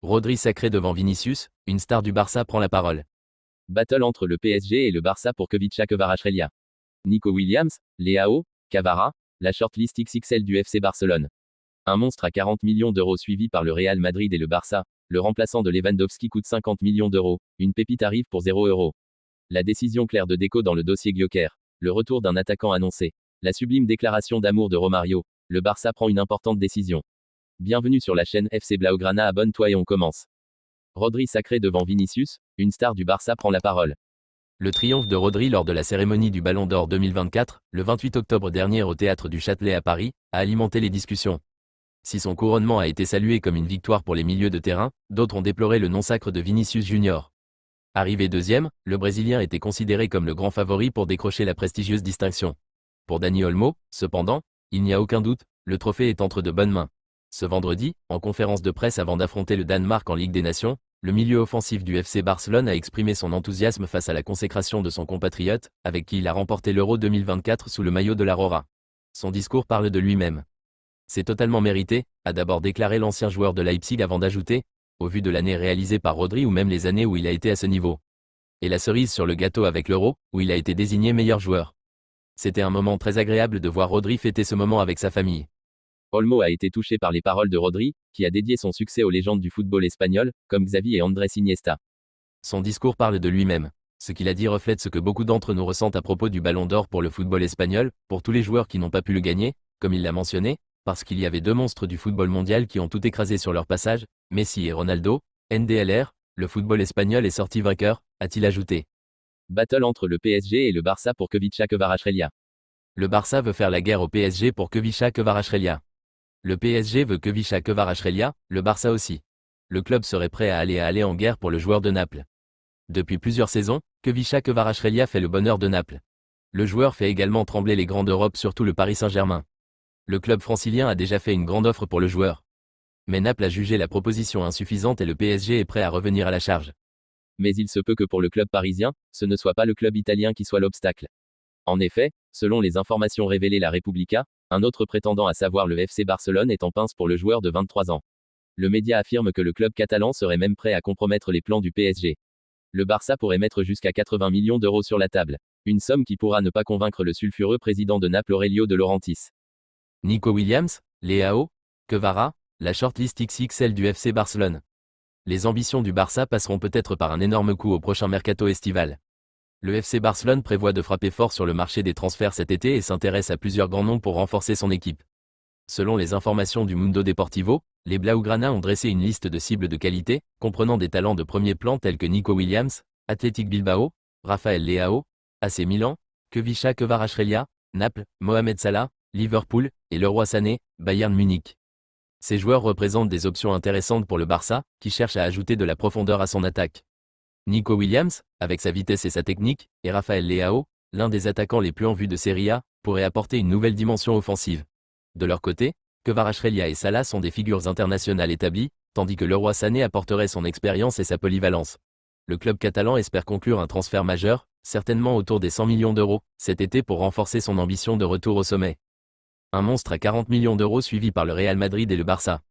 Rodri sacré devant Vinicius, une star du Barça prend la parole. Battle entre le PSG et le Barça pour Kvicha Kvaratskhelia. Nico Williams, Leao, Cavara, la shortlist XXL du FC Barcelone. Un monstre à 40 millions d'euros suivi par le Real Madrid et le Barça, le remplaçant de Lewandowski coûte 50 millions d'euros, une pépite arrive pour 0 €. La décision claire de Deco dans le dossier Gyökeres, le retour d'un attaquant annoncé, la sublime déclaration d'amour de Romario, le Barça prend une importante décision. Bienvenue sur la chaîne FC Blaugrana, abonne-toi et on commence. Rodri sacré devant Vinicius, une star du Barça prend la parole. Le triomphe de Rodri lors de la cérémonie du Ballon d'Or 2024, le 28 octobre dernier au Théâtre du Châtelet à Paris, a alimenté les discussions. Si son couronnement a été salué comme une victoire pour les milieux de terrain, d'autres ont déploré le non-sacre de Vinicius Junior. Arrivé deuxième, le Brésilien était considéré comme le grand favori pour décrocher la prestigieuse distinction. Pour Dani Olmo, cependant, il n'y a aucun doute, le trophée est entre de bonnes mains. Ce vendredi, en conférence de presse avant d'affronter le Danemark en Ligue des Nations, le milieu offensif du FC Barcelone a exprimé son enthousiasme face à la consécration de son compatriote, avec qui il a remporté l'Euro 2024 sous le maillot de l'Aurora. Son discours parle de lui-même. C'est totalement mérité, a d'abord déclaré l'ancien joueur de Leipzig avant d'ajouter, au vu de l'année réalisée par Rodri ou même les années où il a été à ce niveau. Et la cerise sur le gâteau avec l'Euro, où il a été désigné meilleur joueur. C'était un moment très agréable de voir Rodri fêter ce moment avec sa famille. Olmo a été touché par les paroles de Rodri, qui a dédié son succès aux légendes du football espagnol, comme Xavi et Andrés Iniesta. Son discours parle de lui-même. Ce qu'il a dit reflète ce que beaucoup d'entre nous ressentent à propos du Ballon d'Or pour le football espagnol, pour tous les joueurs qui n'ont pas pu le gagner, comme il l'a mentionné, parce qu'il y avait deux monstres du football mondial qui ont tout écrasé sur leur passage, Messi et Ronaldo, NDLR, le football espagnol est sorti vainqueur, a-t-il ajouté. Battle entre le PSG et le Barça pour Kvicha Kvaratskhelia. Le Barça veut faire la guerre au PSG pour Kvicha Kvaratskhelia. Le PSG veut Kvicha Kvaratskhelia, le Barça aussi. Le club serait prêt à aller en guerre pour le joueur de Naples. Depuis plusieurs saisons, Kvicha Kvaratskhelia fait le bonheur de Naples. Le joueur fait également trembler les grands d'Europe, surtout le Paris Saint-Germain. Le club francilien a déjà fait une grande offre pour le joueur. Mais Naples a jugé la proposition insuffisante et le PSG est prêt à revenir à la charge. Mais il se peut que pour le club parisien, ce ne soit pas le club italien qui soit l'obstacle. En effet, selon les informations révélées La Repubblica, un autre prétendant à savoir le FC Barcelone est en pince pour le joueur de 23 ans. Le média affirme que le club catalan serait même prêt à compromettre les plans du PSG. Le Barça pourrait mettre jusqu'à 80 millions d'euros sur la table. Une somme qui pourra ne pas convaincre le sulfureux président de Naples Aurelio De Laurentiis. Nico Williams, Leao, Cavara, la shortlist XXL du FC Barcelone. Les ambitions du Barça passeront peut-être par un énorme coup au prochain mercato estival. Le FC Barcelone prévoit de frapper fort sur le marché des transferts cet été et s'intéresse à plusieurs grands noms pour renforcer son équipe. Selon les informations du Mundo Deportivo, les Blaugrana ont dressé une liste de cibles de qualité, comprenant des talents de premier plan tels que Nico Williams, Athletic Bilbao, Rafael Leao, AC Milan, Kvicha Kvaratskhelia, Naples, Mohamed Salah, Liverpool, et Leroy Sané, Bayern Munich. Ces joueurs représentent des options intéressantes pour le Barça, qui cherche à ajouter de la profondeur à son attaque. Nico Williams, avec sa vitesse et sa technique, et Rafael Leao, l'un des attaquants les plus en vue de Serie A, pourraient apporter une nouvelle dimension offensive. De leur côté, Kvaratskhelia et Salah sont des figures internationales établies, tandis que Leroy Sané apporterait son expérience et sa polyvalence. Le club catalan espère conclure un transfert majeur, certainement autour des 100 millions d'euros, cet été pour renforcer son ambition de retour au sommet. Un monstre à 40 millions d'euros suivi par le Real Madrid et le Barça.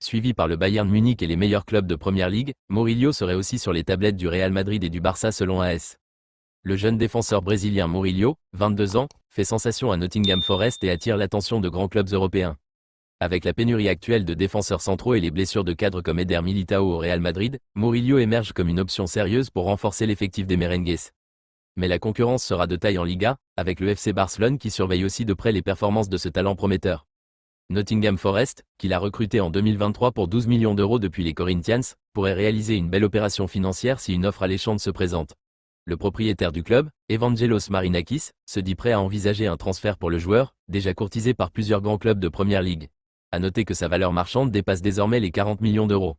Suivi par le Bayern Munich et les meilleurs clubs de Première Ligue, Murillo serait aussi sur les tablettes du Real Madrid et du Barça selon AS. Le jeune défenseur brésilien Murillo, 22 ans, fait sensation à Nottingham Forest et attire l'attention de grands clubs européens. Avec la pénurie actuelle de défenseurs centraux et les blessures de cadres comme Eder Militao au Real Madrid, Murillo émerge comme une option sérieuse pour renforcer l'effectif des Merengues. Mais la concurrence sera de taille en Liga, avec le FC Barcelone qui surveille aussi de près les performances de ce talent prometteur. Nottingham Forest, qu'il a recruté en 2023 pour 12 millions d'euros depuis les Corinthians, pourrait réaliser une belle opération financière si une offre alléchante se présente. Le propriétaire du club, Evangelos Marinakis, se dit prêt à envisager un transfert pour le joueur, déjà courtisé par plusieurs grands clubs de Première Ligue. À noter que sa valeur marchande dépasse désormais les 40 millions d'euros.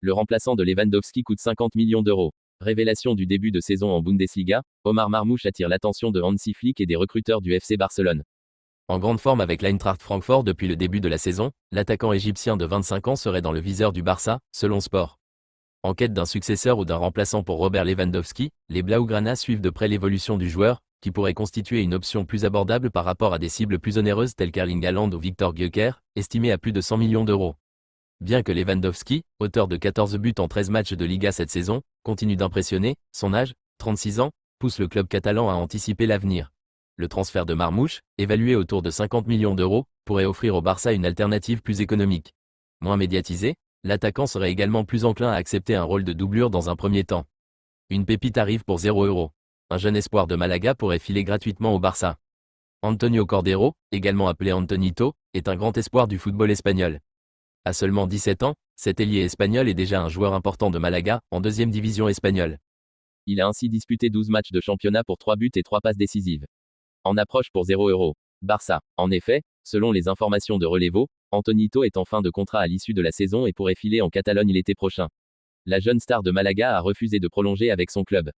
Le remplaçant de Lewandowski coûte 50 millions d'euros. Révélation du début de saison en Bundesliga, Omar Marmouche attire l'attention de Hansi Flick et des recruteurs du FC Barcelone. En grande forme avec l'Eintracht Francfort depuis le début de la saison, l'attaquant égyptien de 25 ans serait dans le viseur du Barça, selon Sport. En quête d'un successeur ou d'un remplaçant pour Robert Lewandowski, les Blaugrana suivent de près l'évolution du joueur, qui pourrait constituer une option plus abordable par rapport à des cibles plus onéreuses telles qu'Erling Haaland ou Victor Gyökeres, estimées à plus de 100 millions d'euros. Bien que Lewandowski, auteur de 14 buts en 13 matchs de Liga cette saison, continue d'impressionner, son âge, 36 ans, pousse le club catalan à anticiper l'avenir. Le transfert de Marmoush, évalué autour de 50 millions d'euros, pourrait offrir au Barça une alternative plus économique. Moins médiatisé, l'attaquant serait également plus enclin à accepter un rôle de doublure dans un premier temps. Une pépite arrive pour 0 €. Un jeune espoir de Malaga pourrait filer gratuitement au Barça. Antonio Cordero, également appelé Antonito, est un grand espoir du football espagnol. À seulement 17 ans, cet ailier espagnol est déjà un joueur important de Malaga, en deuxième division espagnole. Il a ainsi disputé 12 matchs de championnat pour 3 buts et 3 passes décisives. En approche pour 0 €. Barça. En effet, selon les informations de Relevo, Antonito est en fin de contrat à l'issue de la saison et pourrait filer en Catalogne l'été prochain. La jeune star de Malaga a refusé de prolonger avec son club.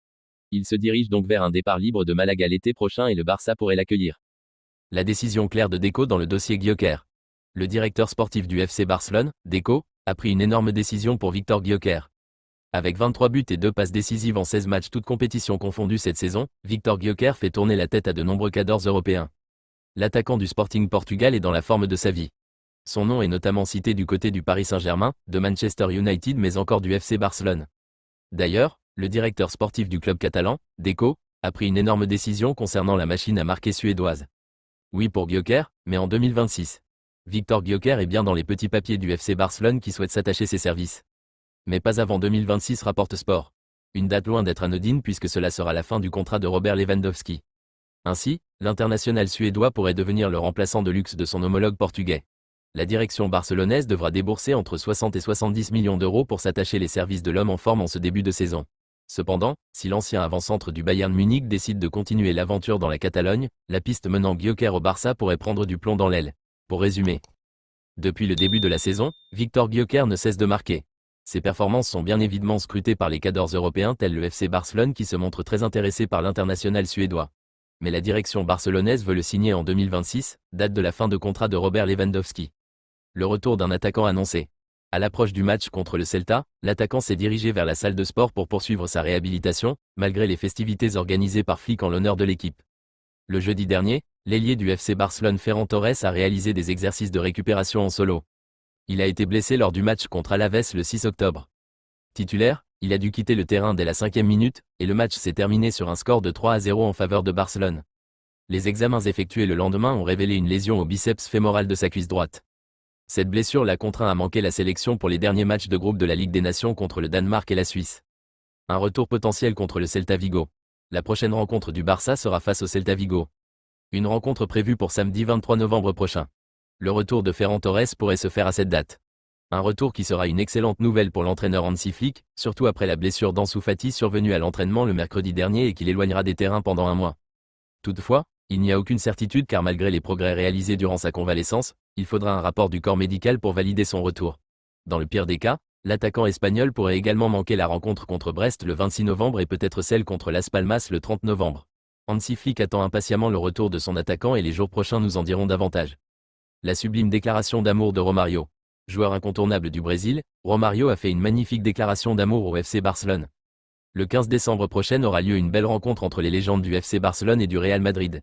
Il se dirige donc vers un départ libre de Malaga l'été prochain et le Barça pourrait l'accueillir. La décision claire de Deco dans le dossier Gyökeres. Le directeur sportif du FC Barcelone, Deco, a pris une énorme décision pour Víctor Gyökeres. Avec 23 buts et 2 passes décisives en 16 matchs toutes compétitions confondues cette saison, Víctor Gyökeres fait tourner la tête à de nombreux cadors européens. L'attaquant du Sporting Portugal est dans la forme de sa vie. Son nom est notamment cité du côté du Paris Saint-Germain, de Manchester United mais encore du FC Barcelone. D'ailleurs, le directeur sportif du club catalan, Deco, a pris une énorme décision concernant la machine à marquer suédoise. Oui pour Gyökeres, mais en 2026. Víctor Gyökeres est bien dans les petits papiers du FC Barcelone qui souhaite s'attacher ses services. Mais pas avant 2026 rapporte Sport. Une date loin d'être anodine puisque cela sera la fin du contrat de Robert Lewandowski. Ainsi, l'international suédois pourrait devenir le remplaçant de luxe de son homologue portugais. La direction barcelonaise devra débourser entre 60 et 70 millions d'euros pour s'attacher les services de l'homme en forme en ce début de saison. Cependant, si l'ancien avant-centre du Bayern Munich décide de continuer l'aventure dans la Catalogne, la piste menant Gyökeres au Barça pourrait prendre du plomb dans l'aile. Pour résumer, depuis le début de la saison, Víctor Gyökeres ne cesse de marquer. Ses performances sont bien évidemment scrutées par les cadors européens tels le FC Barcelone qui se montre très intéressé par l'international suédois. Mais la direction barcelonaise veut le signer en 2026, date de la fin de contrat de Robert Lewandowski. Le retour d'un attaquant annoncé. À l'approche du match contre le Celta, l'attaquant s'est dirigé vers la salle de sport pour poursuivre sa réhabilitation, malgré les festivités organisées par Flick en l'honneur de l'équipe. Le jeudi dernier, l'ailier du FC Barcelone Ferran Torres a réalisé des exercices de récupération en solo. Il a été blessé lors du match contre Alaves le 6 octobre. Titulaire, il a dû quitter le terrain dès la 5e minute, et le match s'est terminé sur un score de 3-0 en faveur de Barcelone. Les examens effectués le lendemain ont révélé une lésion au biceps fémoral de sa cuisse droite. Cette blessure l'a contraint à manquer la sélection pour les derniers matchs de groupe de la Ligue des Nations contre le Danemark et la Suisse. Un retour potentiel contre le Celta Vigo. La prochaine rencontre du Barça sera face au Celta Vigo. Une rencontre prévue pour samedi 23 novembre prochain. Le retour de Ferran Torres pourrait se faire à cette date. Un retour qui sera une excellente nouvelle pour l'entraîneur Hansi Flick, surtout après la blessure d'Ansu Fati survenue à l'entraînement le mercredi dernier et qui l'éloignera des terrains pendant un mois. Toutefois, il n'y a aucune certitude car malgré les progrès réalisés durant sa convalescence, il faudra un rapport du corps médical pour valider son retour. Dans le pire des cas, l'attaquant espagnol pourrait également manquer la rencontre contre Brest le 26 novembre et peut-être celle contre Las Palmas le 30 novembre. Hansi Flick attend impatiemment le retour de son attaquant et les jours prochains nous en diront davantage. La sublime déclaration d'amour de Romario. Joueur incontournable du Brésil, Romario a fait une magnifique déclaration d'amour au FC Barcelone. Le 15 décembre prochain aura lieu une belle rencontre entre les légendes du FC Barcelone et du Real Madrid.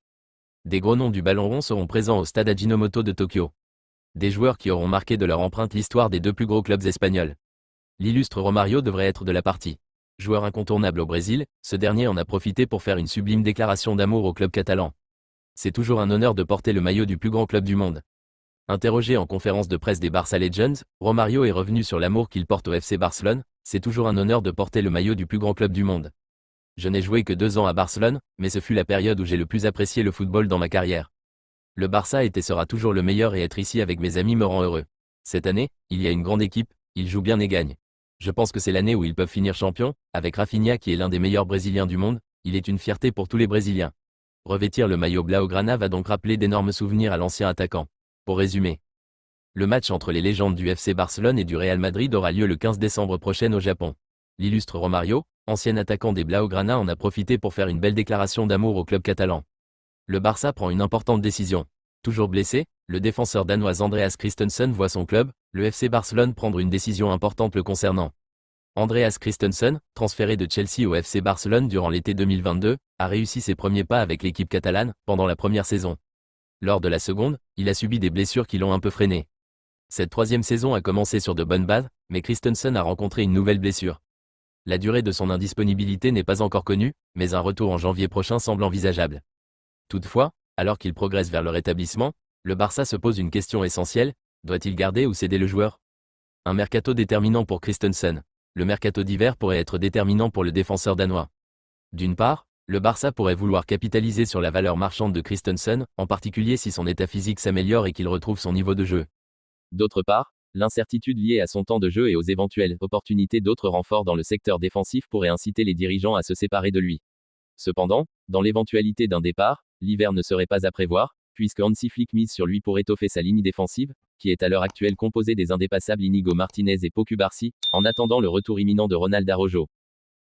Des gros noms du ballon rond seront présents au stade Ajinomoto de Tokyo. Des joueurs qui auront marqué de leur empreinte l'histoire des deux plus gros clubs espagnols. L'illustre Romario devrait être de la partie. Joueur incontournable au Brésil, ce dernier en a profité pour faire une sublime déclaration d'amour au club catalan. C'est toujours un honneur de porter le maillot du plus grand club du monde. Interrogé en conférence de presse des Barça Legends, Romario est revenu sur l'amour qu'il porte au FC Barcelone. C'est toujours un honneur de porter le maillot du plus grand club du monde. Je n'ai joué que 2 ans à Barcelone, mais ce fut la période où j'ai le plus apprécié le football dans ma carrière. Le Barça est et sera toujours le meilleur et être ici avec mes amis me rend heureux. Cette année, il y a une grande équipe, ils jouent bien et gagnent. Je pense que c'est l'année où ils peuvent finir champions, avec Rafinha qui est l'un des meilleurs Brésiliens du monde, il est une fierté pour tous les Brésiliens. Revêtir le maillot blaugrana va donc rappeler d'énormes souvenirs à l'ancien attaquant. Pour résumer, le match entre les légendes du FC Barcelone et du Real Madrid aura lieu le 15 décembre prochain au Japon. L'illustre Romario, ancien attaquant des Blaugrana, en a profité pour faire une belle déclaration d'amour au club catalan. Le Barça prend une importante décision. Toujours blessé, le défenseur danois Andreas Christensen voit son club, le FC Barcelone, prendre une décision importante le concernant. Andreas Christensen, transféré de Chelsea au FC Barcelone durant l'été 2022, a réussi ses premiers pas avec l'équipe catalane pendant la première saison. Lors de la seconde, il a subi des blessures qui l'ont un peu freiné. Cette troisième saison a commencé sur de bonnes bases, mais Christensen a rencontré une nouvelle blessure. La durée de son indisponibilité n'est pas encore connue, mais un retour en janvier prochain semble envisageable. Toutefois, alors qu'il progresse vers le rétablissement, le Barça se pose une question essentielle, doit-il garder ou céder le joueur? Un mercato déterminant pour Christensen. Le mercato d'hiver pourrait être déterminant pour le défenseur danois. D'une part, le Barça pourrait vouloir capitaliser sur la valeur marchande de Christensen, en particulier si son état physique s'améliore et qu'il retrouve son niveau de jeu. D'autre part, l'incertitude liée à son temps de jeu et aux éventuelles opportunités d'autres renforts dans le secteur défensif pourrait inciter les dirigeants à se séparer de lui. Cependant, dans l'éventualité d'un départ, l'hiver ne serait pas à prévoir, puisque Hansi Flick mise sur lui pour étoffer sa ligne défensive, qui est à l'heure actuelle composée des indépassables Inigo Martinez et Pau Cubarsí, en attendant le retour imminent de Ronald Araujo.